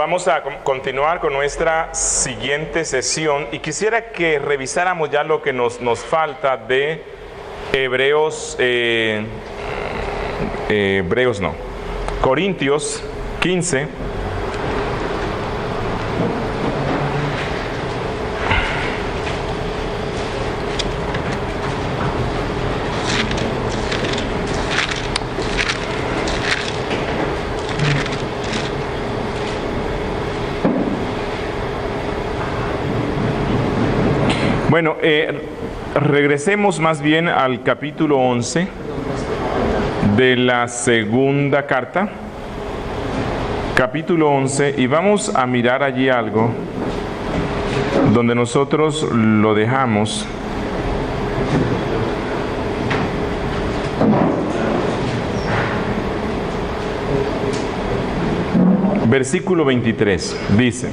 Vamos a continuar con nuestra siguiente sesión y quisiera que revisáramos ya lo que nos falta de Corintios 15. Bueno, regresemos más bien al capítulo 11 de la segunda carta, capítulo 11, y vamos a mirar allí algo donde nosotros lo dejamos. Versículo 23, dice...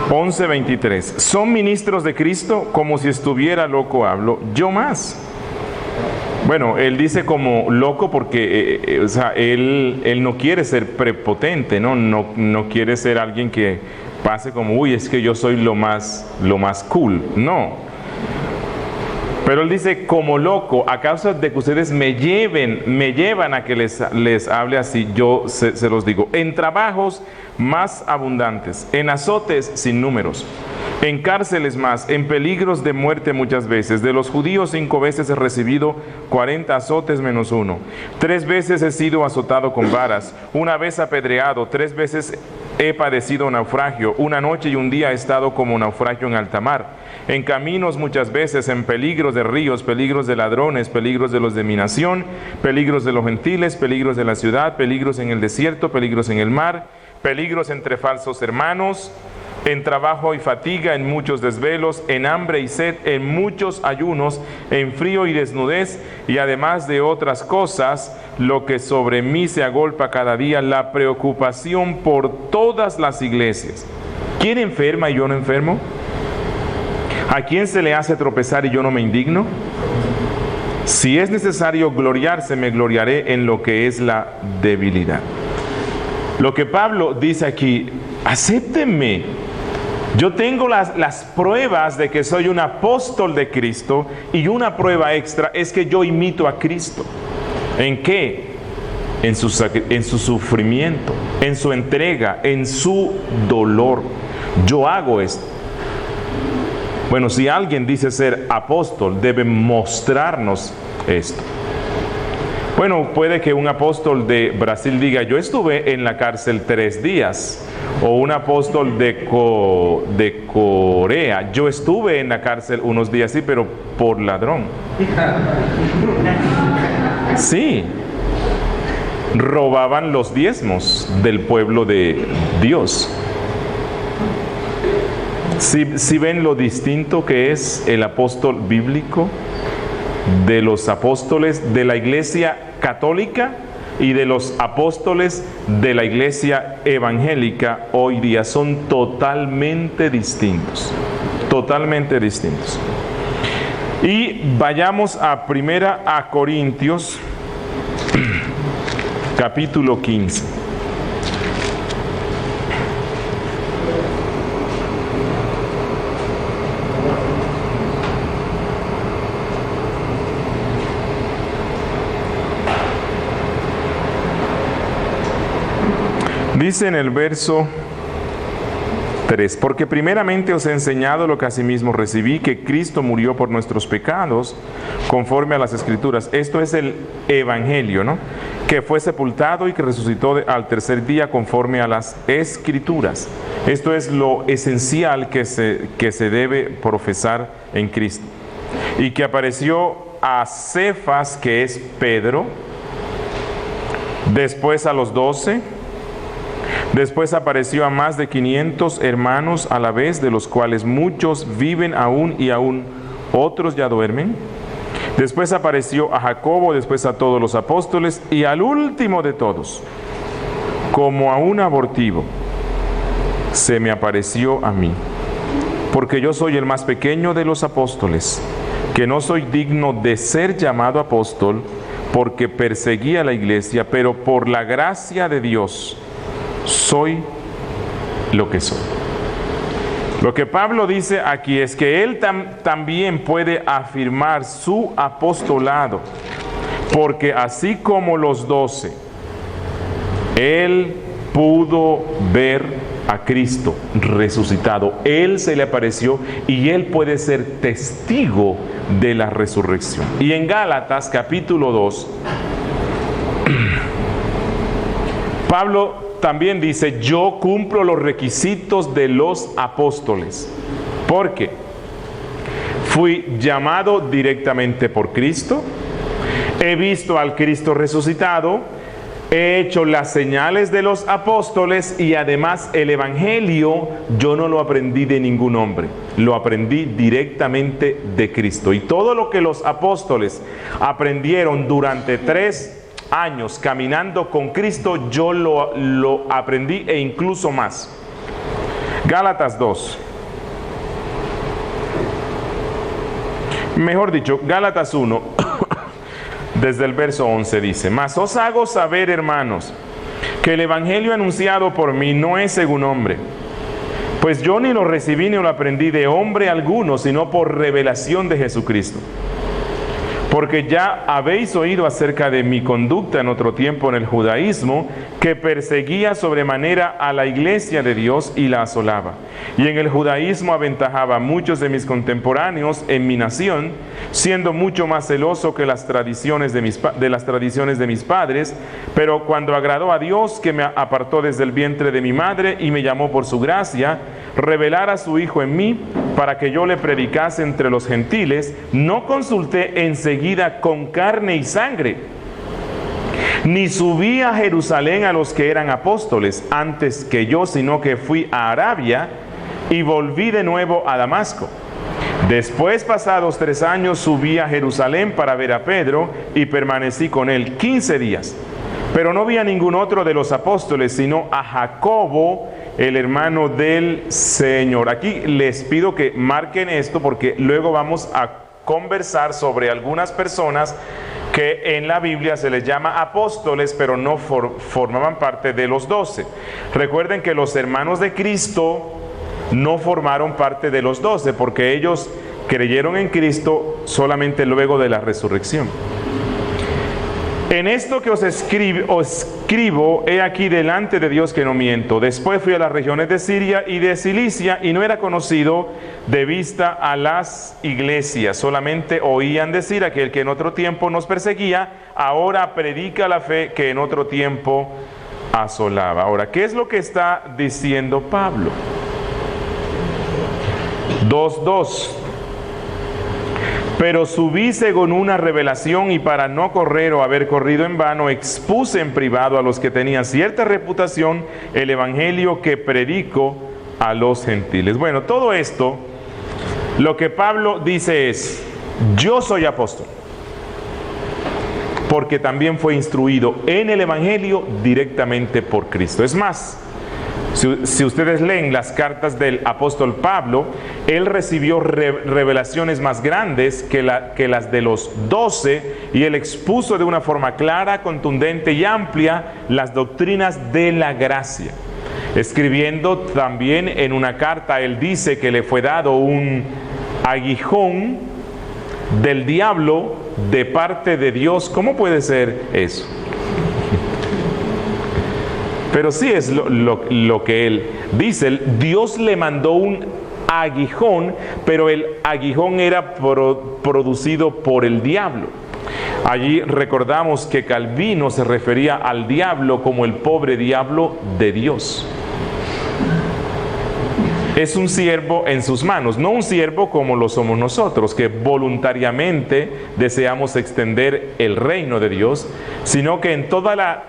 11:23. Son ministros de Cristo, como si estuviera loco hablo, yo más. Bueno, él dice como loco porque o sea, él no quiere ser prepotente, no quiere ser alguien que pase como, uy, es que yo soy lo más cool. No. Pero él dice como loco, a causa de que ustedes me llevan a que les hable así, yo se los digo. En trabajos más abundantes, en azotes sin números, en cárceles más, en peligros de muerte muchas veces. De los judíos 5 veces he recibido 40 azotes menos 1. 3 veces he sido azotado con varas, 1 vez apedreado, 3 veces he padecido naufragio, 1 noche y 1 día he estado como naufragio en alta mar. En caminos muchas veces, en peligros de ríos, peligros de ladrones, peligros de los de mi nación, peligros de los gentiles, peligros de la ciudad, peligros en el desierto, peligros en el mar, peligros entre falsos hermanos, en trabajo y fatiga, en muchos desvelos, en hambre y sed, en muchos ayunos, en frío y desnudez, y además de otras cosas, lo que sobre mí se agolpa cada día, la preocupación por todas las iglesias. ¿Quién enferma y yo no enfermo? ¿A quién se le hace tropezar y yo no me indigno? Si es necesario gloriarse, me gloriaré en lo que es la debilidad. Lo que Pablo dice aquí, acéptenme. Yo tengo las pruebas de que soy un apóstol de Cristo, y una prueba extra es que yo imito a Cristo. ¿En qué? En su sufrimiento, en su entrega, en su dolor. Yo hago esto. Bueno, si alguien dice ser apóstol, debe mostrarnos esto. Bueno, puede que un apóstol de Brasil diga, yo estuve en la cárcel 3 días. O un apóstol de Corea, yo estuve en la cárcel unos días, sí, pero por ladrón. Sí. Robaban los diezmos del pueblo de Dios. Si ven lo distinto que es el apóstol bíblico de los apóstoles de la iglesia católica y de los apóstoles de la iglesia evangélica hoy día, son totalmente distintos. Totalmente distintos. Y vayamos a 1 Corintios, capítulo 15. Dice en el verso 3, porque primeramente os he enseñado lo que asimismo recibí, que Cristo murió por nuestros pecados, conforme a las Escrituras. Esto es el Evangelio, ¿no? Que fue sepultado y que resucitó al 3er día, conforme a las Escrituras. Esto es lo esencial que se debe profesar en Cristo. Y que apareció a Cefas, que es Pedro, después a los 12, después apareció a más de 500 hermanos a la vez, de los cuales muchos viven aún y aún otros ya duermen. Después apareció a Jacobo, después a todos los apóstoles, y al último de todos, como a un abortivo, se me apareció a mí, porque yo soy el más pequeño de los apóstoles, que no soy digno de ser llamado apóstol, porque perseguía la iglesia, pero por la gracia de Dios soy lo que soy. Lo que Pablo dice aquí es que él también puede afirmar su apostolado, porque así como los 12, él pudo ver a Cristo resucitado. Él se le apareció y él puede ser testigo de la resurrección. Y en Gálatas capítulo 2, Pablo también dice: yo cumplo los requisitos de los apóstoles, porque fui llamado directamente por Cristo, he visto al Cristo resucitado, he hecho las señales de los apóstoles y además el evangelio yo no lo aprendí de ningún hombre, lo aprendí directamente de Cristo. Y todo lo que los apóstoles aprendieron durante 3 años caminando con Cristo, yo lo aprendí e incluso más. Gálatas 2. Mejor dicho, Gálatas 1, desde el verso 11 dice: mas os hago saber, hermanos, que el evangelio anunciado por mí no es según hombre, pues yo ni lo recibí ni lo aprendí de hombre alguno, sino por revelación de Jesucristo. Porque ya habéis oído acerca de mi conducta en otro tiempo en el judaísmo, que perseguía sobremanera a la iglesia de Dios y la asolaba. Y en el judaísmo aventajaba a muchos de mis contemporáneos en mi nación, siendo mucho más celoso que las tradiciones de mis padres. Pero cuando agradó a Dios, que me apartó desde el vientre de mi madre y me llamó por su gracia, revelar a su Hijo en mí, para que yo le predicase entre los gentiles, no consulté enseguida con carne y sangre, ni subí a Jerusalén a los que eran apóstoles antes que yo, sino que fui a Arabia y volví de nuevo a Damasco. Después, pasados 3 años, subí a Jerusalén para ver a Pedro y permanecí con él 15 días. Pero no vi a ningún otro de los apóstoles, sino a Jacobo, el hermano del Señor. Aquí les pido que marquen esto, porque luego vamos a conversar sobre algunas personas que en la Biblia se les llama apóstoles, pero no formaban parte de los 12. Recuerden que los hermanos de Cristo no formaron parte de los 12, porque ellos creyeron en Cristo solamente luego de la resurrección. En esto que os escribo, he aquí delante de Dios que no miento. Después fui a las regiones de Siria y de Cilicia, y no era conocido de vista a las iglesias. Solamente oían decir: aquel que en otro tiempo nos perseguía, ahora predica la fe que en otro tiempo asolaba. Ahora, ¿qué es lo que está diciendo Pablo? 2:2. Pero subí según una revelación, y para no correr o haber corrido en vano, expuse en privado a los que tenían cierta reputación el evangelio que predico a los gentiles. Bueno, todo esto, lo que Pablo dice es: yo soy apóstol, porque también fue instruido en el evangelio directamente por Cristo. Es más, si ustedes leen las cartas del apóstol Pablo, él recibió revelaciones más grandes que las de los 12, y él expuso de una forma clara, contundente y amplia las doctrinas de la gracia. Escribiendo también en una carta, él dice que le fue dado un aguijón del diablo de parte de Dios. ¿Cómo puede ser eso? Pero sí es lo que él dice. Dios le mandó un aguijón, pero el aguijón era producido por el diablo. Allí recordamos que Calvino se refería al diablo como el pobre diablo de Dios. Es un siervo en sus manos, no un siervo como lo somos nosotros, que voluntariamente deseamos extender el reino de Dios, sino que en toda la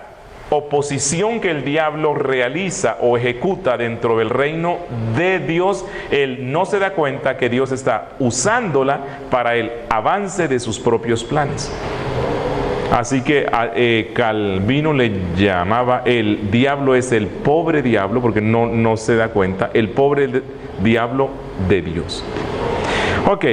oposición que el diablo realiza o ejecuta dentro del reino de Dios, él no se da cuenta que Dios está usándola para el avance de sus propios planes. Así que Calvino le llamaba: el diablo es el pobre diablo, porque no se da cuenta, el pobre diablo de Dios. Ok,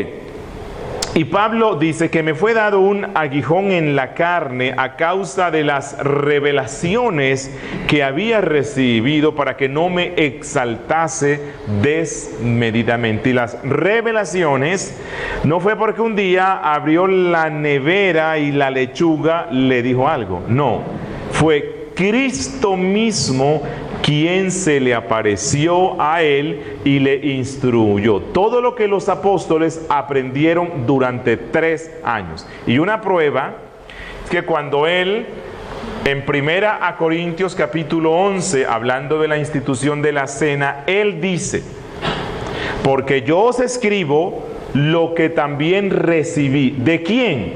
Y Pablo dice que me fue dado un aguijón en la carne a causa de las revelaciones que había recibido para que no me exaltase desmedidamente. Y las revelaciones no fue porque un día abrió la nevera y la lechuga le dijo algo. No, fue Cristo mismo quien se le apareció a él y le instruyó. Todo lo que los apóstoles aprendieron durante 3 años. Y una prueba es que cuando él, en 1 Corintios capítulo 11, hablando de la institución de la cena, él dice: porque yo os escribo lo que también recibí. ¿De quién?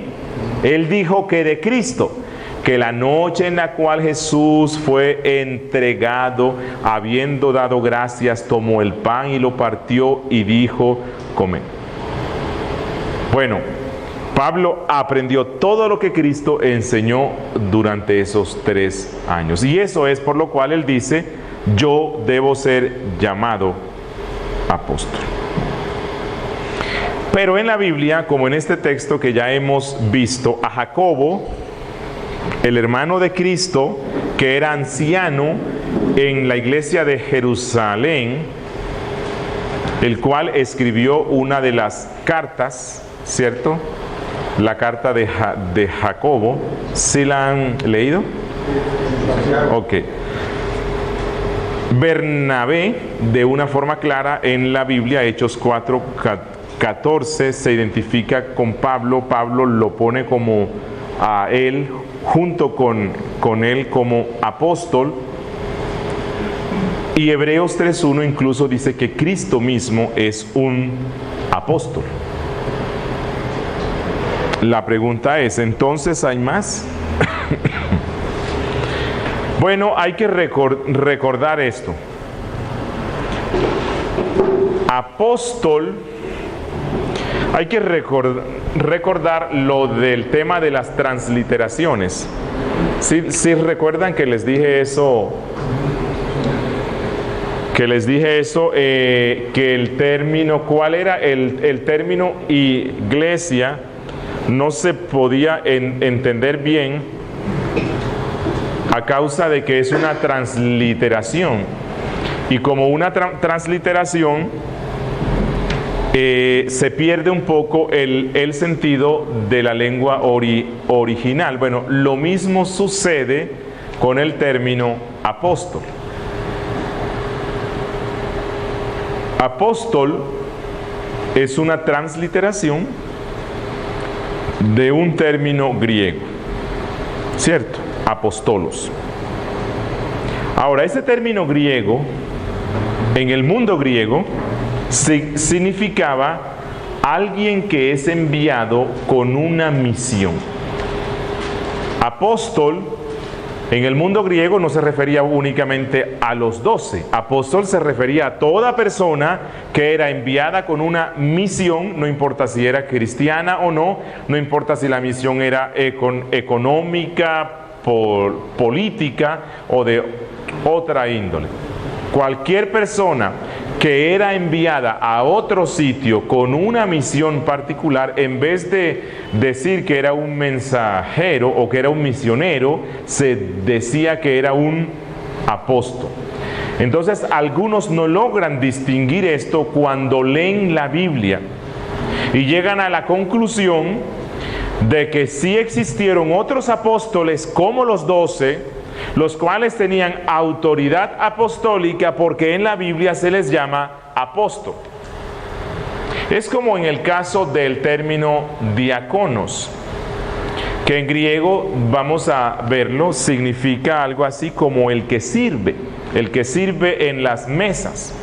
Él dijo que de Cristo. Que la noche en la cual Jesús fue entregado, habiendo dado gracias, tomó el pan y lo partió y dijo: comed. Bueno, Pablo aprendió todo lo que Cristo enseñó durante esos 3 años. Y eso es por lo cual él dice: yo debo ser llamado apóstol. Pero en la Biblia, como en este texto que ya hemos visto, a Jacobo, el hermano de Cristo, que era anciano en la iglesia de Jerusalén, el cual escribió una de las cartas, ¿cierto? La carta de Jacobo. ¿Sí la han leído? Ok. Bernabé, de una forma clara en la Biblia, Hechos 4:14, se identifica con Pablo. Pablo lo pone como a él, junto con él como apóstol. Y Hebreos 3:1 incluso dice que Cristo mismo es un apóstol. La pregunta es, ¿entonces hay más? Bueno, hay que recordar esto. Apóstol, hay que recordar lo del tema de las transliteraciones. ¿Sí recuerdan que les dije eso? Que el término, ¿cuál era? El término iglesia no se podía entender bien a causa de que es una transliteración. Y como una transliteración, se pierde un poco el sentido de la lengua original. Bueno, lo mismo sucede con el término apóstol. Apóstol es una transliteración de un término griego, ¿cierto? Apostolos. Ahora, ese término griego, en el mundo griego, significaba alguien que es enviado con una misión. Apóstol, en el mundo griego no se refería únicamente a los 12. Apóstol se refería a toda persona que era enviada con una misión, no importa si era cristiana o no, no importa si la misión era económica, política o de otra índole. Cualquier persona que era enviada a otro sitio con una misión particular, en vez de decir que era un mensajero o que era un misionero, se decía que era un apóstol. Entonces, algunos no logran distinguir esto cuando leen la Biblia y llegan a la conclusión de que sí existieron otros apóstoles como los 12, los cuales tenían autoridad apostólica porque en la Biblia se les llama apóstol. Es como en el caso del término diáconos, que en griego, vamos a verlo, significa algo así como el que sirve en las mesas.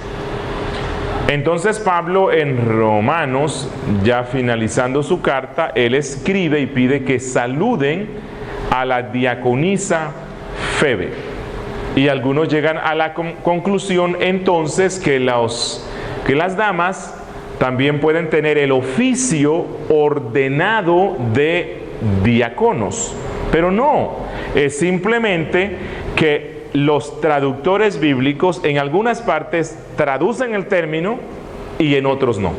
Entonces Pablo en Romanos, ya finalizando su carta, él escribe y pide que saluden a la diaconisa Febe. Y algunos llegan a la conclusión entonces que las damas también pueden tener el oficio ordenado de diáconos. Pero no, es simplemente que los traductores bíblicos en algunas partes traducen el término y en otros no.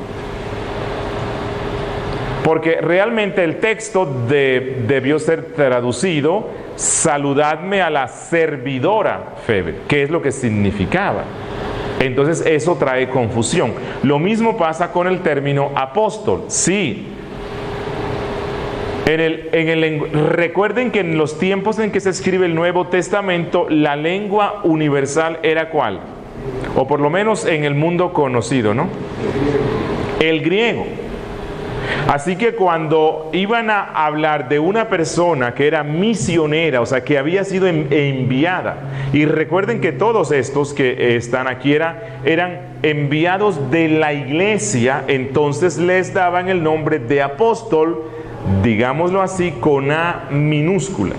Porque realmente el texto debió ser traducido: saludadme a la servidora Febe, que es lo que significaba. Entonces eso trae confusión. Lo mismo pasa con el término apóstol. Sí. Recuerden que en los tiempos en que se escribe el Nuevo Testamento, la lengua universal era ¿cuál? O por lo menos en el mundo conocido, ¿no? El griego. Así que cuando iban a hablar de una persona que era misionera, o sea, que había sido enviada, y recuerden que todos estos que están aquí eran enviados de la iglesia, entonces les daban el nombre de apóstol, digámoslo así, con A minúscula.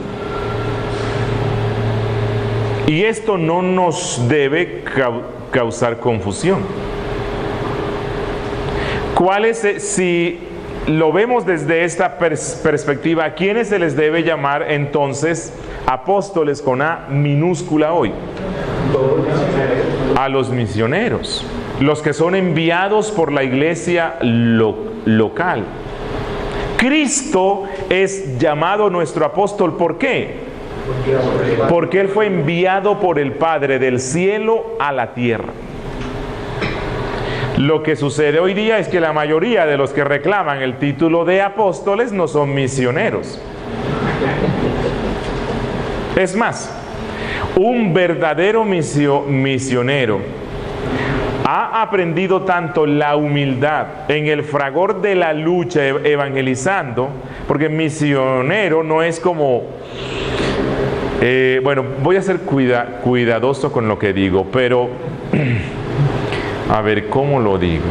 Y esto no nos debe causar confusión. ¿Cuál es, si lo vemos desde esta perspectiva, a quiénes se les debe llamar entonces apóstoles con A minúscula hoy? A los misioneros, los que son enviados por la iglesia local. Cristo es llamado nuestro apóstol, ¿por qué? Porque Él fue enviado por el Padre del cielo a la tierra. Lo que sucede hoy día es que la mayoría de los que reclaman el título de apóstoles no son misioneros. Es más, un verdadero misionero ha aprendido tanto la humildad en el fragor de la lucha evangelizando, porque misionero no es como, bueno, voy a ser cuidadoso con lo que digo, pero a ver, ¿cómo lo digo?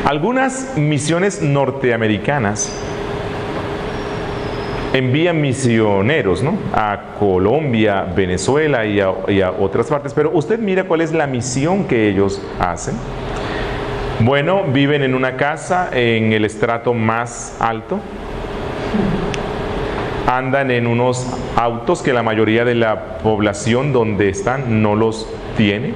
Algunas misiones norteamericanas envían misioneros, ¿no?, a Colombia, Venezuela y a otras partes, pero usted mira cuál es la misión que ellos hacen. Bueno, viven en una casa en el estrato más alto, andan en unos autos que la mayoría de la población donde están no los tiene,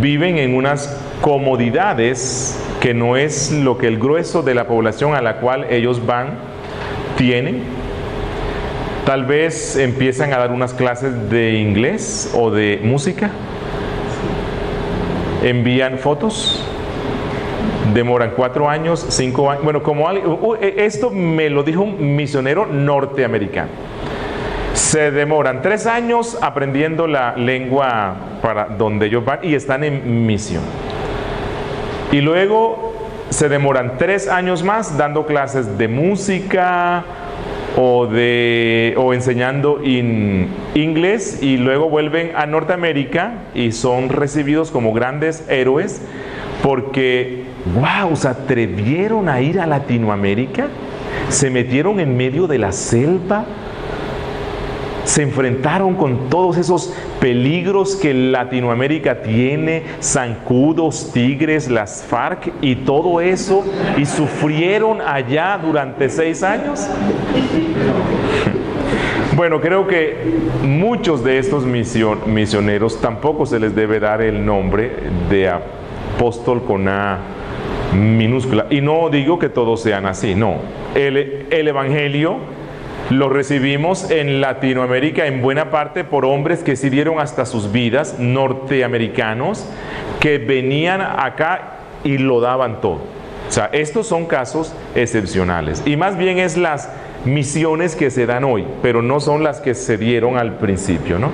viven en unas comodidades que no es lo que el grueso de la población a la cual ellos van tienen. Tal vez empiezan a dar unas clases de inglés o de música, envían fotos, demoran 4 años, 5 años, bueno, como esto me lo dijo un misionero norteamericano. Se demoran 3 años aprendiendo la lengua para donde ellos van y están en misión. Y luego se demoran 3 años más dando clases de música o enseñando inglés, y luego vuelven a Norteamérica y son recibidos como grandes héroes porque, wow, se atrevieron a ir a Latinoamérica, se metieron en medio de la selva, se enfrentaron con todos esos peligros que Latinoamérica tiene, zancudos, tigres, las FARC y todo eso, y sufrieron allá durante 6 años. Bueno, creo que muchos de estos misioneros tampoco se les debe dar el nombre de apóstol con A minúscula. Y no digo que todos sean así, no. El Evangelio lo recibimos en Latinoamérica en buena parte por hombres que sí dieron hasta sus vidas, norteamericanos, que venían acá y lo daban todo. O sea, estos son casos excepcionales. Y más bien es las misiones que se dan hoy, pero no son las que se dieron al principio, ¿no?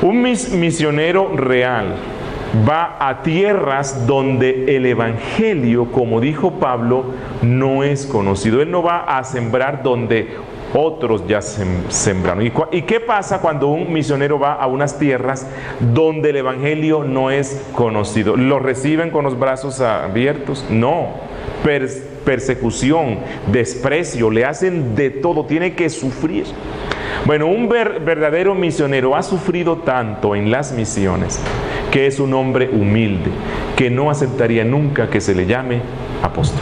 Un misionero real va a tierras donde el evangelio, como dijo Pablo, no es conocido. Él no va a sembrar donde otros ya sembraron. ¿Y qué pasa cuando un misionero va a unas tierras donde el evangelio no es conocido? ¿Lo reciben con los brazos abiertos? No. Persecución, desprecio, le hacen de todo, tiene que sufrir. Bueno, un verdadero misionero ha sufrido tanto en las misiones que es un hombre humilde, que no aceptaría nunca que se le llame apóstol.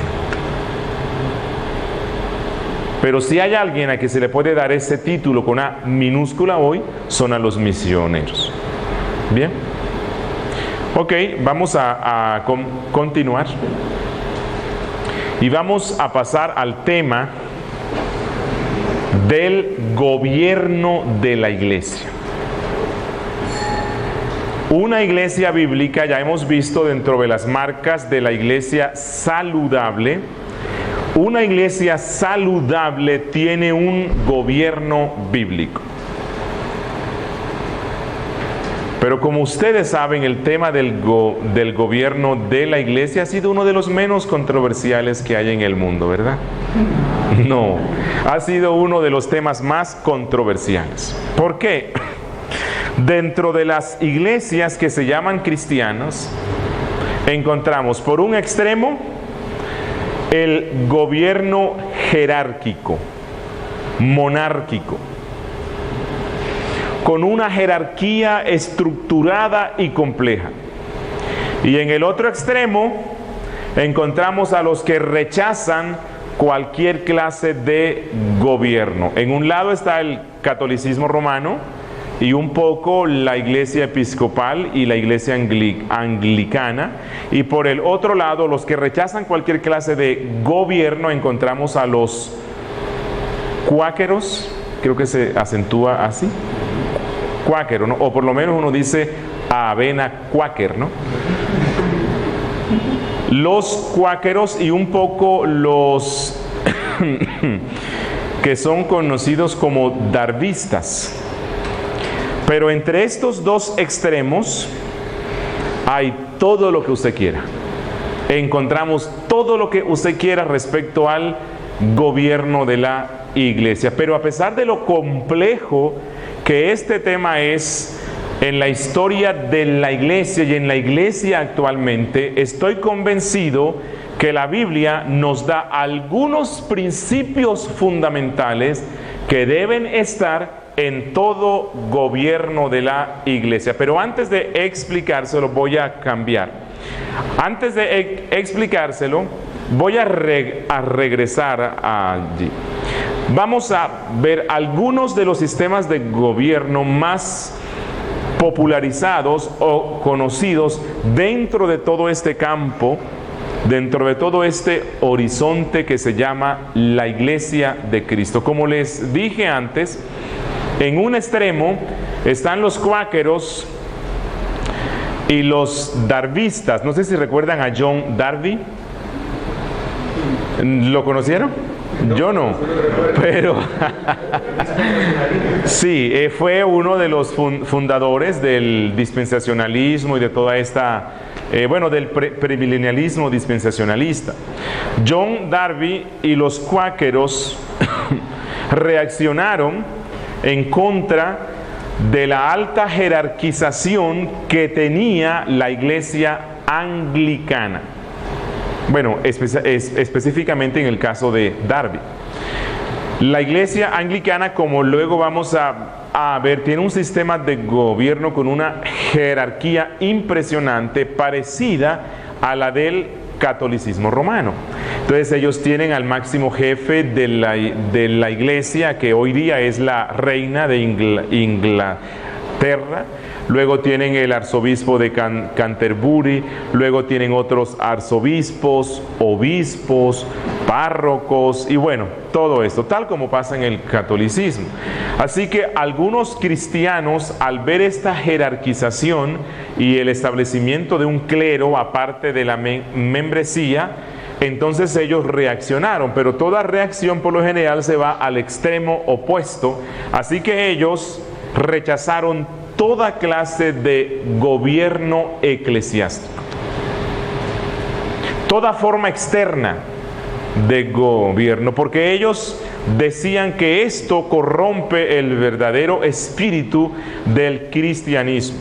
Pero si hay alguien a quien se le puede dar ese título con A minúscula hoy, son a los misioneros. Bien. Ok, vamos a continuar. Y vamos a pasar al tema del gobierno de la iglesia. Una iglesia bíblica, ya hemos visto dentro de las marcas de la iglesia saludable, una iglesia saludable tiene un gobierno bíblico. Pero como ustedes saben, el tema del gobierno de la iglesia ha sido uno de los menos controversiales que hay en el mundo, ¿verdad? No, ha sido uno de los temas más controversiales. ¿Por qué? Dentro de las iglesias que se llaman cristianas, encontramos por un extremo el gobierno jerárquico, monárquico, con una jerarquía estructurada y compleja. Y en el otro extremo encontramos a los que rechazan cualquier clase de gobierno. En un lado está el catolicismo romano y un poco la iglesia episcopal y la iglesia anglicana. Y por el otro lado, los que rechazan cualquier clase de gobierno, encontramos a los cuáqueros, creo que se acentúa así, cuáquero, ¿no? O por lo menos uno dice avena cuáquer, ¿no? Los cuáqueros y un poco los que son conocidos como darvistas. Pero entre estos dos extremos hay todo lo que usted quiera. Encontramos todo lo que usted quiera respecto al gobierno de la iglesia. Pero a pesar de lo complejo que este tema es en la historia de la iglesia y en la iglesia actualmente, estoy convencido que la Biblia nos da algunos principios fundamentales que deben estar en todo gobierno de la iglesia. Pero antes de explicárselo, voy a cambiar. Antes de explicárselo, voy a regresar allí. Vamos a ver algunos de los sistemas de gobierno más popularizados o conocidos dentro de todo este campo, dentro de todo este horizonte que se llama la Iglesia de Cristo. Como les dije antes, en un extremo están los cuáqueros y los darvistas. No sé si recuerdan a John Darby. ¿Lo conocieron? Yo no, pero sí, fue uno de los fundadores del dispensacionalismo y de toda esta, del premilenialismo dispensacionalista. John Darby y los cuáqueros reaccionaron en contra de la alta jerarquización que tenía la iglesia anglicana. Bueno, específicamente en el caso de Darby. La iglesia anglicana, como luego vamos a ver, tiene un sistema de gobierno con una jerarquía impresionante, parecida a la del catolicismo romano. Entonces ellos tienen al máximo jefe de la iglesia, que hoy día es la reina de Inglaterra. Luego tienen el arzobispo de Canterbury, luego tienen otros arzobispos, obispos, párrocos y bueno, todo esto, tal como pasa en el catolicismo. Así que algunos cristianos, al ver esta jerarquización y el establecimiento de un clero aparte de la membresía, entonces ellos reaccionaron, pero toda reacción por lo general se va al extremo opuesto. Así que ellos rechazaron toda clase de gobierno eclesiástico, toda forma externa de gobierno, porque ellos decían que esto corrompe el verdadero espíritu del cristianismo.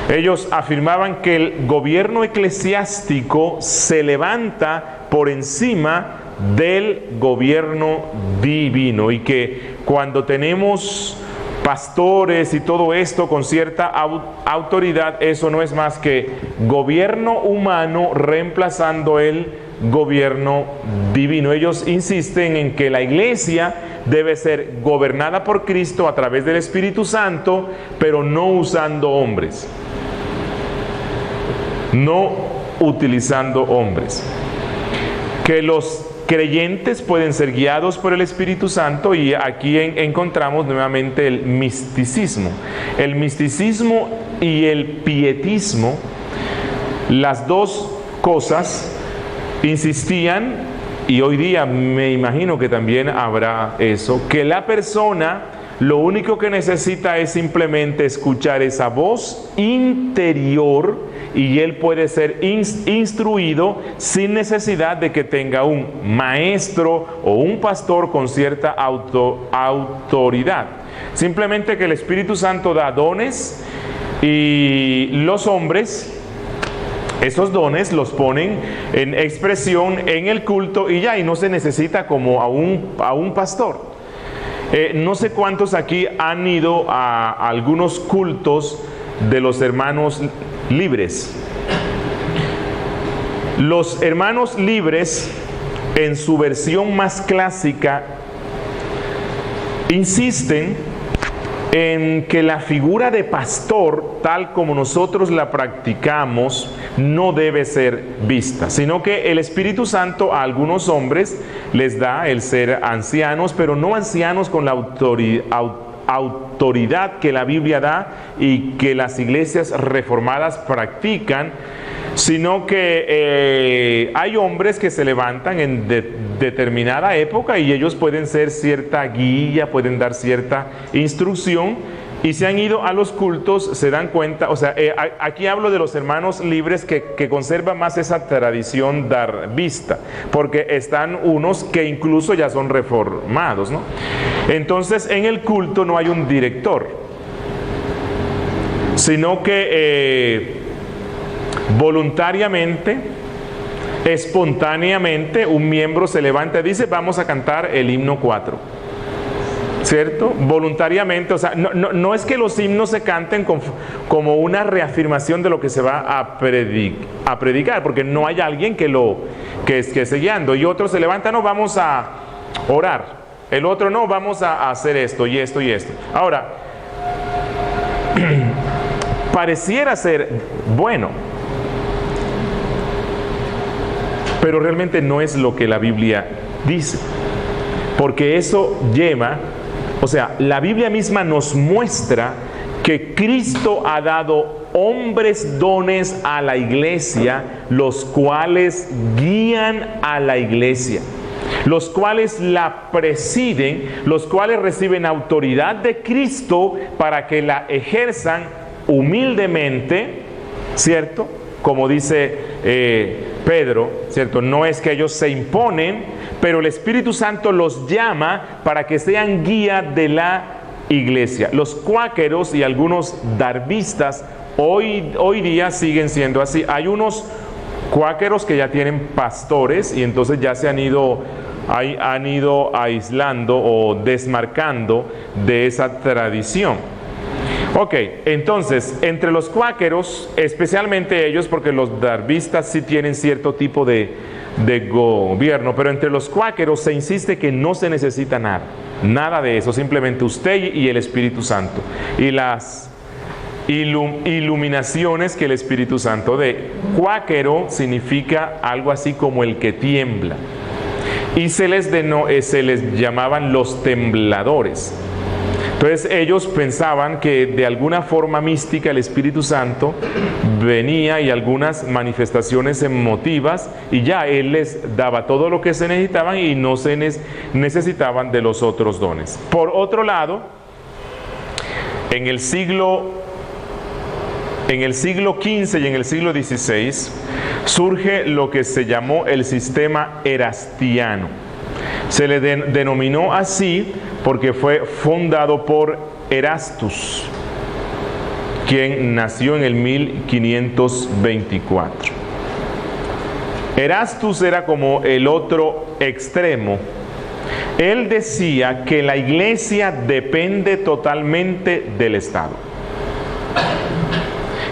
Ellos afirmaban que el gobierno eclesiástico se levanta por encima del gobierno divino y que cuando tenemos pastores y todo esto con cierta autoridad, eso no es más que gobierno humano reemplazando el gobierno divino. Ellos insisten en que la iglesia debe ser gobernada por Cristo a través del Espíritu Santo, pero no usando hombres, no utilizando hombres. que los creyentes pueden ser guiados por el Espíritu Santo, y aquí encontramos nuevamente el misticismo. El misticismo y el pietismo, las dos cosas insistían, y hoy día me imagino que también habrá eso, que la persona lo único que necesita es simplemente escuchar esa voz interior, y él puede ser instruido sin necesidad de que tenga un maestro o un pastor con cierta autoridad. Simplemente que el Espíritu Santo da dones, y los hombres esos dones los ponen en expresión en el culto, y ya, y no se necesita como a un pastor. No sé cuántos aquí han ido a algunos cultos de los hermanos libres. Los hermanos libres, en su versión más clásica, insisten en que la figura de pastor, tal como nosotros la practicamos, no debe ser vista, sino que el Espíritu Santo a algunos hombres les da el ser ancianos, pero no ancianos con la autoridad que la Biblia da y que las iglesias reformadas practican, sino que hay hombres que se levantan en determinada época, y ellos pueden ser cierta guía, pueden dar cierta instrucción, y se han ido a los cultos, se dan cuenta, o sea, aquí hablo de los hermanos libres que conservan más esa tradición darbista, porque están unos que incluso ya son reformados, ¿no? Entonces, en el culto no hay un director, sino que voluntariamente, espontáneamente, un miembro se levanta y dice: vamos a cantar el himno 4, ¿cierto? Voluntariamente. O sea, no es que los himnos se canten como una reafirmación de lo que se va a predicar, porque no hay alguien que esté guiando, y otro se levanta: no, vamos a orar. El otro: no, vamos a hacer esto y esto y esto. Ahora, pareciera ser bueno, pero realmente no es lo que la Biblia dice, porque eso lleva, o sea, la Biblia misma nos muestra que Cristo ha dado hombres dones a la iglesia, los cuales guían a la iglesia, los cuales la presiden, los cuales reciben autoridad de Cristo para que la ejerzan humildemente, ¿cierto? Como dice Pedro, ¿cierto? No es que ellos se imponen, pero el Espíritu Santo los llama para que sean guía de la iglesia. Los cuáqueros y algunos darbistas hoy día siguen siendo así. Hay unos cuáqueros que ya tienen pastores, y entonces ya se han ido aislando o desmarcando de esa tradición. Ok, entonces, entre los cuáqueros, especialmente ellos, porque los darbistas sí tienen cierto tipo de gobierno, pero entre los cuáqueros se insiste que no se necesita nada de eso, simplemente usted y el Espíritu Santo, y las iluminaciones que el Espíritu Santo dé. Cuáquero significa algo así como el que tiembla, y se les llamaban los tembladores. Entonces ellos pensaban que de alguna forma mística el Espíritu Santo venía, y algunas manifestaciones emotivas, y ya Él les daba todo lo que se necesitaban, y no se necesitaban de los otros dones. Por otro lado, en el siglo XV y en el siglo XVI surge lo que se llamó el sistema erastiano. Se le denominó así porque fue fundado por Erastus, quien nació en el 1524. Erastus era como el otro extremo. Él decía que la iglesia depende totalmente del Estado,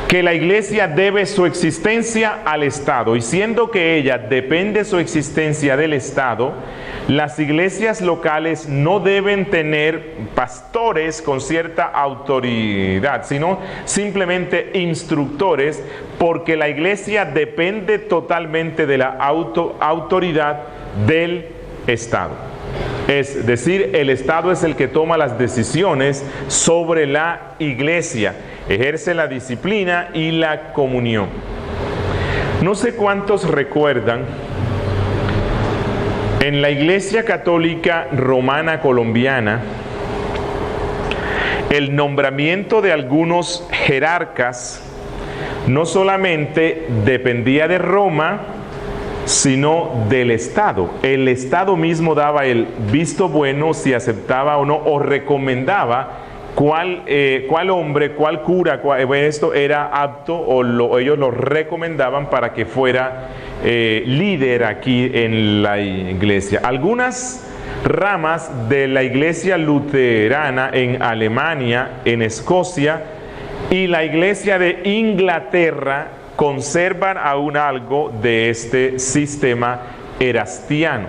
que la iglesia debe su existencia al Estado, y siendo que ella depende su existencia del Estado, Las iglesias locales no deben tener pastores con cierta autoridad, sino simplemente instructores, porque la iglesia depende totalmente de la autoridad del Estado. Es decir, el Estado es el que toma las decisiones sobre la iglesia, ejerce la disciplina y la comunión. No sé cuántos recuerdan, en la Iglesia Católica Romana Colombiana, el nombramiento de algunos jerarcas no solamente dependía de Roma, sino del Estado. El Estado mismo daba el visto bueno si aceptaba o no, o recomendaba cuál hombre, cuál cura, esto era apto, o ellos lo recomendaban para que fuera líder aquí en la iglesia. Algunas ramas de la iglesia luterana en Alemania, en Escocia y la iglesia de Inglaterra conservan aún algo de este sistema erastiano.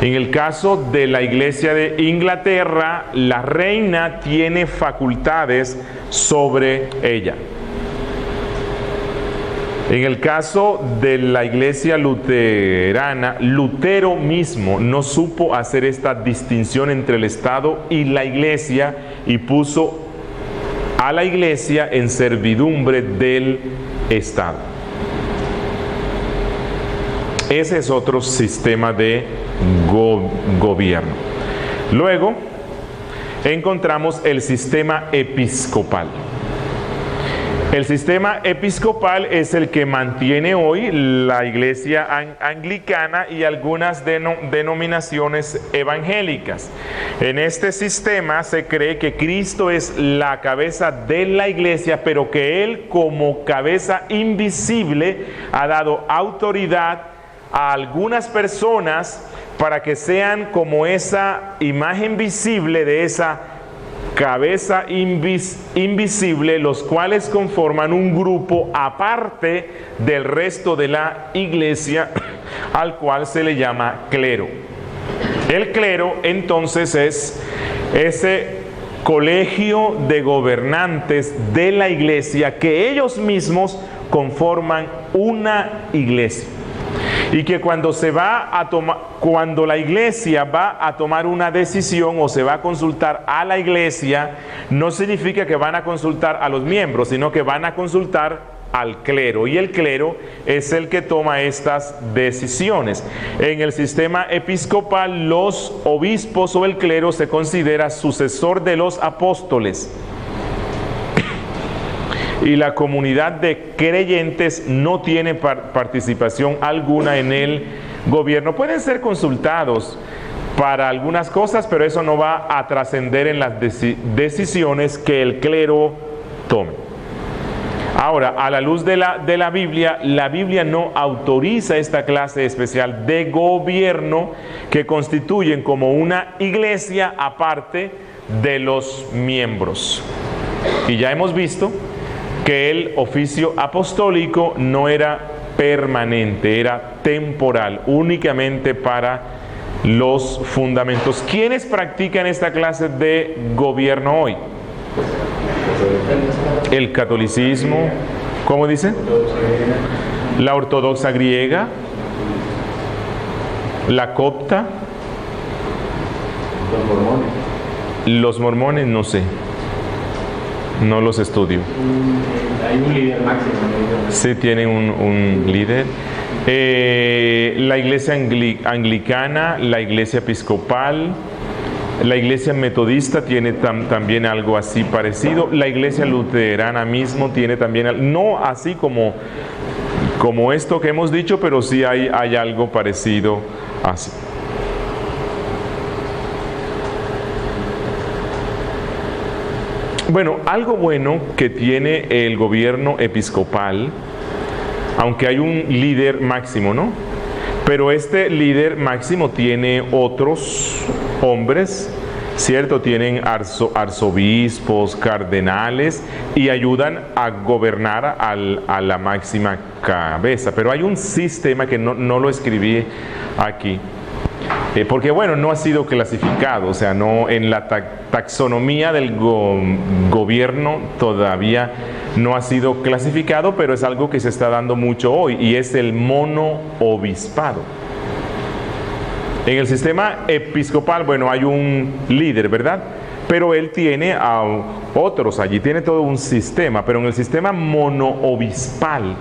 En el caso de la iglesia de Inglaterra, la reina tiene facultades sobre ella. En el caso de la iglesia luterana, Lutero mismo no supo hacer esta distinción entre el Estado y la iglesia y puso a la iglesia en servidumbre del Estado. Ese es otro sistema de gobierno. Luego encontramos el sistema episcopal. El sistema episcopal es el que mantiene hoy la iglesia anglicana y algunas denominaciones evangélicas. En este sistema se cree que Cristo es la cabeza de la iglesia, pero que Él, como cabeza invisible, ha dado autoridad a algunas personas para que sean como esa imagen visible de esa cabeza invisible, los cuales conforman un grupo aparte del resto de la iglesia, al cual se le llama clero. El clero entonces es ese colegio de gobernantes de la iglesia que ellos mismos conforman una iglesia. Y que cuando la iglesia va a tomar una decisión o se va a consultar a la iglesia, no significa que van a consultar a los miembros, sino que van a consultar al clero. Y el clero es el que toma estas decisiones. En el sistema episcopal, los obispos o el clero se considera sucesor de los apóstoles. Y la comunidad de creyentes no tiene participación alguna en el gobierno. Pueden ser consultados para algunas cosas, pero eso no va a trascender en las decisiones que el clero tome. Ahora, a la luz de la Biblia no autoriza esta clase especial de gobierno que constituyen como una iglesia aparte de los miembros. Y ya hemos visto que el oficio apostólico no era permanente, era temporal, únicamente para los fundamentos. ¿Quiénes practican esta clase de gobierno hoy? El catolicismo, ¿cómo dice? La ortodoxa griega, la copta, los mormones, no sé. No los estudio. Hay un líder máximo. Sí, tienen un líder. La iglesia anglicana, la iglesia episcopal, la iglesia metodista tiene también algo así parecido. La iglesia luterana mismo tiene también, no así como esto que hemos dicho, pero sí hay algo parecido así. Bueno, algo bueno que tiene el gobierno episcopal, aunque hay un líder máximo, ¿no? Pero este líder máximo tiene otros hombres, ¿cierto? Tienen arzobispos, cardenales y ayudan a gobernar a la máxima cabeza. Pero hay un sistema que no lo escribí aquí. porque bueno, no ha sido clasificado, o sea, no en la taxonomía del gobierno todavía no ha sido clasificado, pero es algo que se está dando mucho hoy, y es el monoobispado. En el sistema episcopal, bueno, hay un líder, ¿verdad? Pero él tiene a otros allí, tiene todo un sistema, pero en el sistema monoobispal,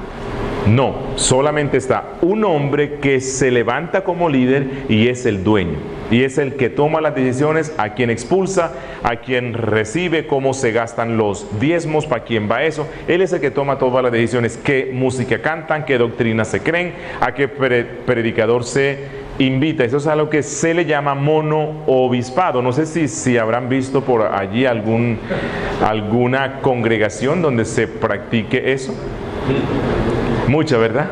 no, solamente está un hombre que se levanta como líder y es el dueño. Y es el que toma las decisiones, a quien expulsa, a quien recibe, cómo se gastan los diezmos, para quién va eso. Él es el que toma todas las decisiones, qué música cantan, qué doctrina se creen, a qué predicador se invita. Eso es a lo que se le llama monoobispado. No sé si habrán visto por allí alguna congregación donde se practique eso. Muchas, ¿verdad?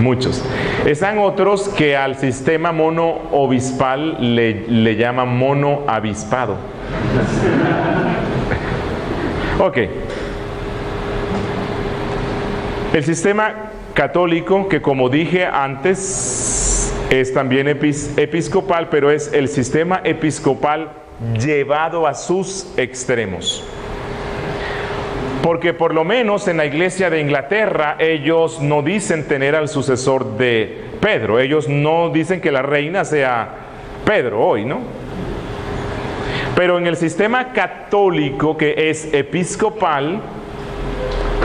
Muchos. Están otros que al sistema monoobispal le llaman monoavispado. Ok. El sistema católico, que como dije antes, es también episcopal, pero es el sistema episcopal llevado a sus extremos. Porque por lo menos en la iglesia de Inglaterra ellos no dicen tener al sucesor de Pedro. Ellos no dicen que la reina sea Pedro hoy, ¿no? Pero en el sistema católico, que es episcopal,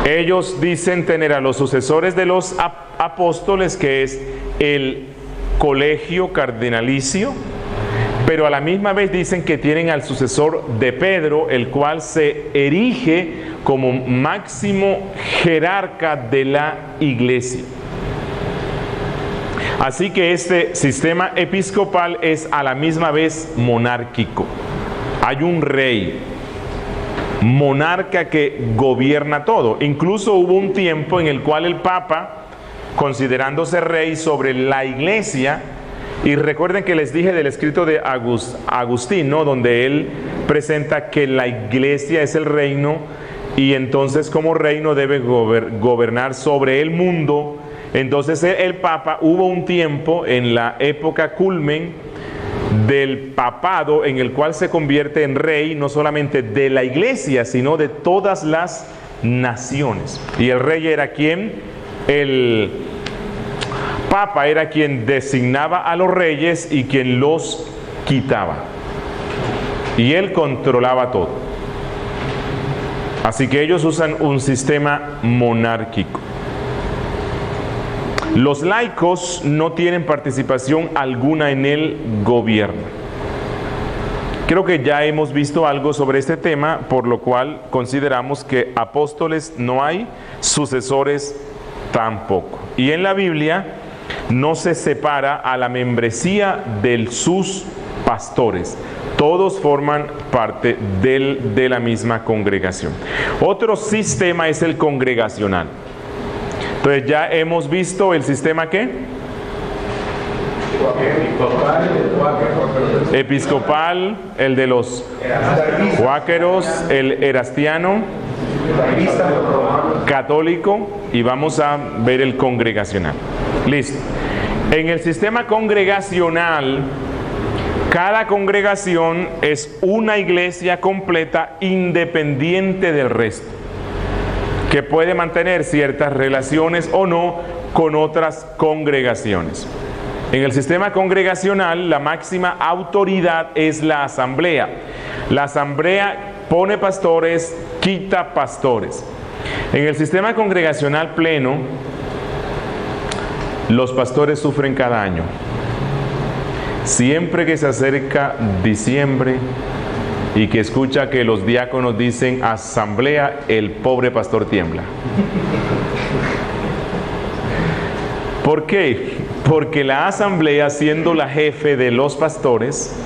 ellos dicen tener a los sucesores de los apóstoles, que es el colegio cardinalicio, pero a la misma vez dicen que tienen al sucesor de Pedro, el cual se erige como máximo jerarca de la iglesia. Así que este sistema episcopal es a la misma vez monárquico. Hay un rey, monarca, que gobierna todo. Incluso hubo un tiempo en el cual el Papa, considerándose rey sobre la iglesia, y recuerden que les dije del escrito de Agustín, ¿no?, donde él presenta que la iglesia es el reino, y entonces como reino debe gobernar sobre el mundo. Entonces el Papa, hubo un tiempo en la época culmen del papado en el cual se convierte en rey no solamente de la iglesia, sino de todas las naciones. Y el rey era quien, el Papa era quien designaba a los reyes y quien los quitaba. Y él controlaba todo. Así que ellos usan un sistema monárquico. Los laicos no tienen participación alguna en el gobierno. Creo que ya hemos visto algo sobre este tema, por lo cual consideramos que apóstoles no hay, sucesores tampoco. Y en la Biblia no se separa a la membresía de sus pastores. Todos forman parte de la misma congregación. Otro sistema es el congregacional. Entonces ya hemos visto el sistema ¿qué? Episcopal, el de los cuáqueros, el erastiano, católico, y vamos a ver el congregacional. Listo. En el sistema congregacional, cada congregación es una iglesia completa independiente del resto, que puede mantener ciertas relaciones o no con otras congregaciones. En el sistema congregacional, la máxima autoridad es la asamblea. La asamblea pone pastores, quita pastores. En el sistema congregacional pleno, los pastores sufren cada año. Siempre que se acerca diciembre y que escucha que los diáconos dicen asamblea, el pobre pastor tiembla. ¿Por qué? Porque la asamblea, siendo la jefe de los pastores,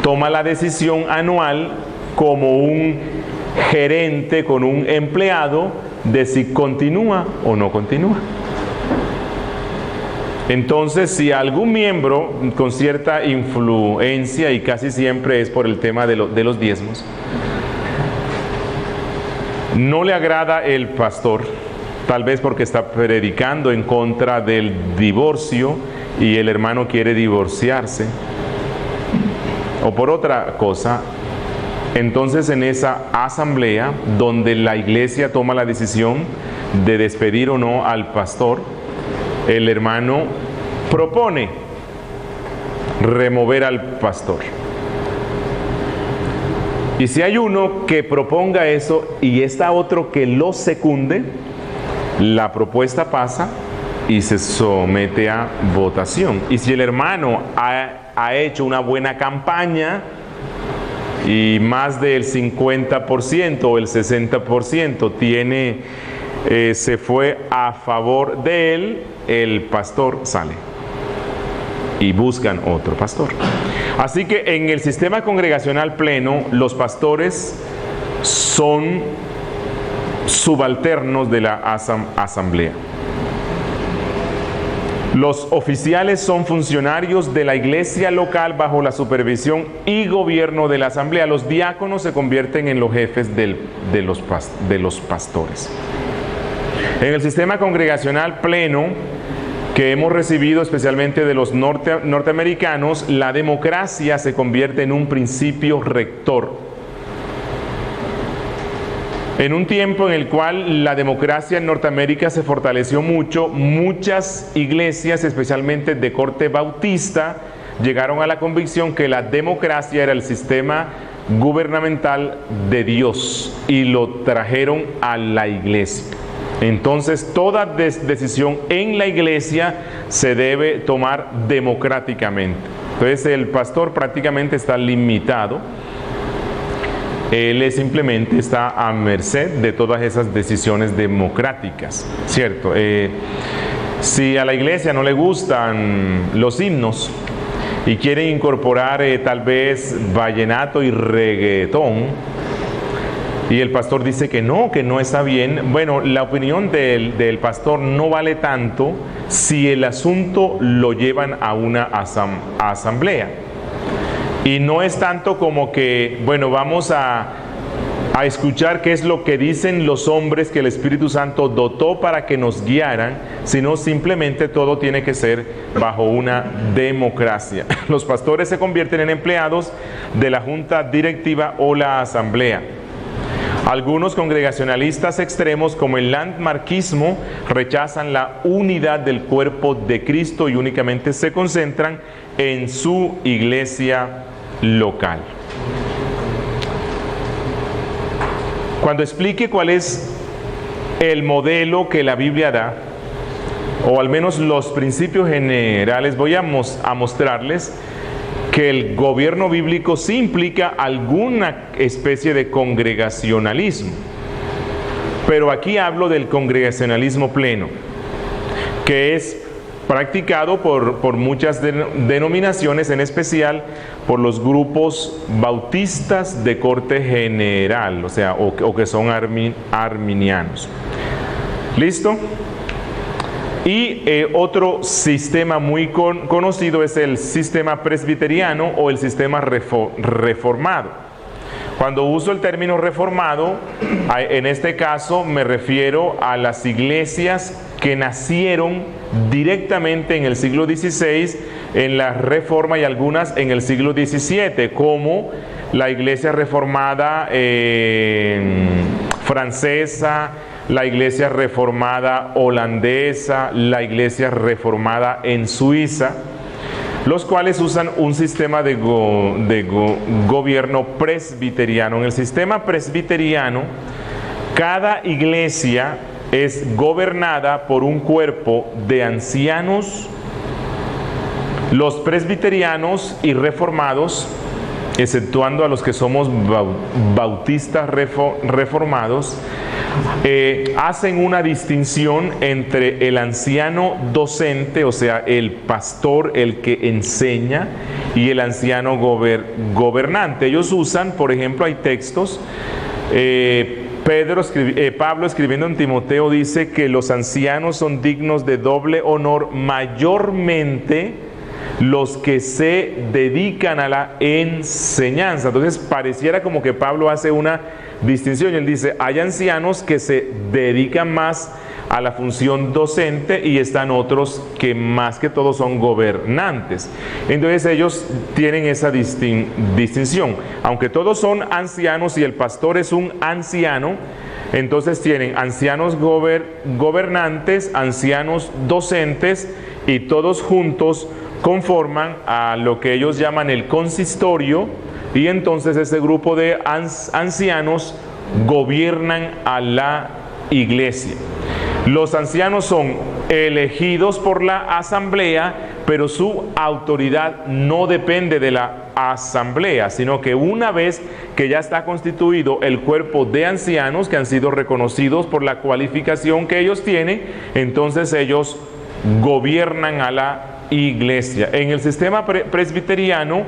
toma la decisión anual como un gerente con un empleado de si continúa o no continúa. Entonces, si algún miembro con cierta influencia, y casi siempre es por el tema de los diezmos, no le agrada el pastor, tal vez porque está predicando en contra del divorcio y el hermano quiere divorciarse o por otra cosa, entonces en esa asamblea donde la iglesia toma la decisión de despedir o no al pastor, el hermano propone remover al pastor. Y si hay uno que proponga eso y está otro que lo secunde, la propuesta pasa y se somete a votación. Y si el hermano ha hecho una buena campaña y más del 50% o el 60% se fue a favor de él, el pastor sale y buscan otro pastor. Así que en el sistema congregacional pleno, los pastores son subalternos de la asamblea. Los oficiales son funcionarios de la iglesia local bajo la supervisión y gobierno de la asamblea. Los diáconos se convierten en los jefes de los pastores. En el sistema congregacional pleno que hemos recibido especialmente de los norteamericanos, la democracia se convierte en un principio rector. En un tiempo en el cual la democracia en Norteamérica se fortaleció mucho, muchas iglesias, especialmente de corte bautista, llegaron a la convicción que la democracia era el sistema gubernamental de Dios y lo trajeron a la iglesia. Entonces, toda decisión en la iglesia se debe tomar democráticamente. Entonces, el pastor prácticamente está limitado. Él simplemente está a merced de todas esas decisiones democráticas, ¿cierto? Si a la iglesia no le gustan los himnos y quieren incorporar tal vez vallenato y reggaetón, y el pastor dice que no está bien, bueno, la opinión del pastor no vale tanto si el asunto lo llevan a una asamblea. Y no es tanto como que, bueno, vamos a escuchar qué es lo que dicen los hombres que el Espíritu Santo dotó para que nos guiaran, sino simplemente todo tiene que ser bajo una democracia. Los pastores se convierten en empleados de la junta directiva o la asamblea. Algunos congregacionalistas extremos, como el landmarquismo, rechazan la unidad del cuerpo de Cristo y únicamente se concentran en su iglesia local. Cuando explique cuál es el modelo que la Biblia da, o al menos los principios generales, voy a mostrarles que el gobierno bíblico sí implica alguna especie de congregacionalismo. Pero aquí hablo del congregacionalismo pleno, que es practicado por muchas denominaciones, en especial por los grupos bautistas de corte general, o sea, o que son arminianos. ¿Listo? Y otro sistema muy conocido es el sistema presbiteriano o el sistema reformado. Cuando uso el término reformado, en este caso me refiero a las iglesias que nacieron directamente en el siglo XVI, en la Reforma, y algunas en el siglo XVII, como la iglesia reformada francesa, la iglesia reformada holandesa, la iglesia reformada en Suiza, los cuales usan un sistema de gobierno presbiteriano. En el sistema presbiteriano, cada iglesia es gobernada por un cuerpo de ancianos. Los presbiterianos y reformados, exceptuando a los que somos bautistas reformados, hacen una distinción entre el anciano docente, o sea, el pastor, el que enseña, y el anciano gobernante. Ellos usan, por ejemplo, hay textos, Pablo escribiendo en Timoteo dice que los ancianos son dignos de doble honor, mayormente los que se dedican a la enseñanza. Entonces pareciera como que Pablo hace una distinción. Él dice, hay ancianos que se dedican más a la función docente y están otros que más que todo son gobernantes. Entonces ellos tienen esa distinción. Aunque todos son ancianos y el pastor es un anciano, entonces tienen ancianos gobernantes, ancianos docentes y todos juntos conforman a lo que ellos llaman el consistorio, y entonces ese grupo de ancianos gobiernan a la iglesia. Los ancianos son elegidos por la asamblea, pero su autoridad no depende de la asamblea, sino que una vez que ya está constituido el cuerpo de ancianos que han sido reconocidos por la cualificación que ellos tienen, entonces ellos gobiernan a la iglesia. En el sistema presbiteriano,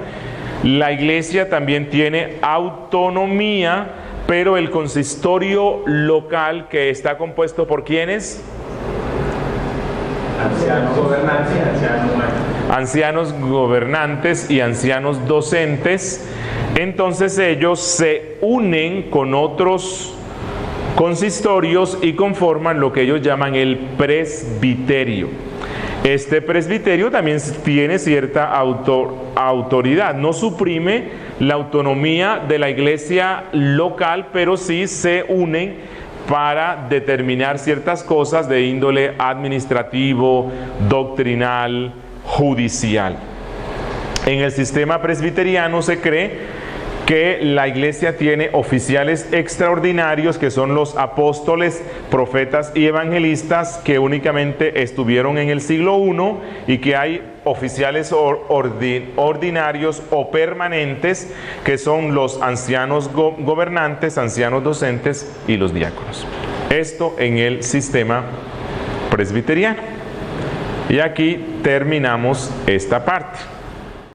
la iglesia también tiene autonomía, pero el consistorio local, que está compuesto por ¿quiénes? Ancianos gobernantes y ancianos maestros. Ancianos gobernantes y ancianos docentes. Entonces ellos se unen con otros consistorios y conforman lo que ellos llaman el presbiterio. Este presbiterio también tiene cierta autoridad, no suprime la autonomía de la iglesia local, pero sí se unen para determinar ciertas cosas de índole administrativo, doctrinal, judicial. En el sistema presbiteriano se cree que la iglesia tiene oficiales extraordinarios, que son los apóstoles, profetas y evangelistas, que únicamente estuvieron en el siglo I, y que hay oficiales ordinarios o permanentes, que son los ancianos gobernantes, ancianos docentes y los diáconos. Esto en el sistema presbiteriano. Y aquí terminamos esta parte.